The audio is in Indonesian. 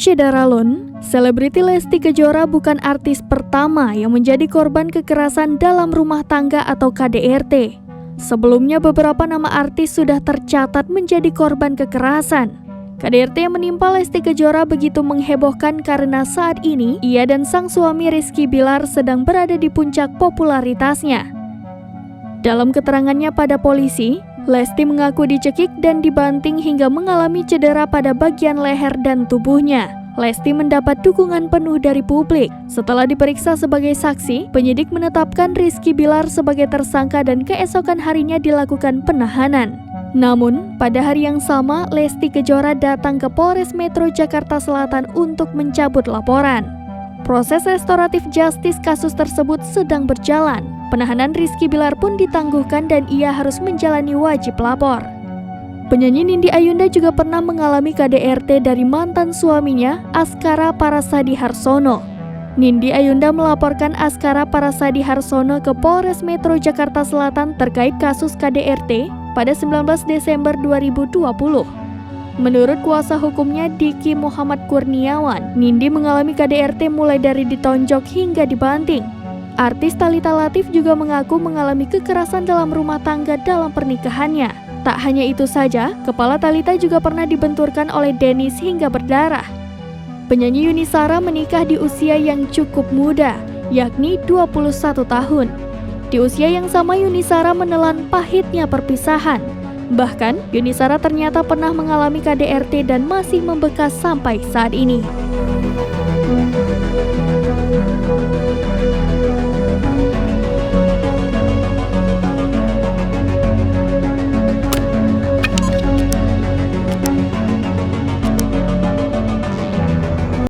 Syederalun, selebriti Lesti Kejora bukan artis pertama yang menjadi korban kekerasan dalam rumah tangga atau KDRT. Sebelumnya beberapa nama artis sudah tercatat menjadi korban kekerasan. KDRT yang menimpa Lesti Kejora begitu menghebohkan karena saat ini ia dan sang suami Rizky Bilar sedang berada di puncak popularitasnya. Dalam keterangannya pada polisi, Lesti mengaku dicekik dan dibanting hingga mengalami cedera pada bagian leher dan tubuhnya. Lesti mendapat dukungan penuh dari publik. Setelah diperiksa sebagai saksi, penyidik menetapkan Rizky Bilar sebagai tersangka dan keesokan harinya dilakukan penahanan. Namun, pada hari yang sama, Lesti Kejora datang ke Polres Metro Jakarta Selatan untuk mencabut laporan. Proses restoratif justice kasus tersebut sedang berjalan. Penahanan Rizky Bilar pun ditangguhkan dan ia harus menjalani wajib lapor. Penyanyi Nindi Ayunda juga pernah mengalami KDRT dari mantan suaminya, Askara Parasadi Harsono. Nindi Ayunda melaporkan Askara Parasadi Harsono ke Polres Metro Jakarta Selatan terkait kasus KDRT pada 19 Desember 2020. Menurut kuasa hukumnya Diki Muhammad Kurniawan, Nindi mengalami KDRT mulai dari ditonjok hingga dibanting. Artis Thalita Latief juga mengaku mengalami kekerasan dalam rumah tangga dalam pernikahannya. Tak hanya itu saja, kepala Thalita juga pernah dibenturkan oleh Dennis hingga berdarah. Penyanyi Yuni Shara menikah di usia yang cukup muda, yakni 21 tahun. Di usia yang sama Yuni Shara menelan pahitnya perpisahan. Bahkan, Yuni Shara ternyata pernah mengalami KDRT dan masih membekas sampai saat ini.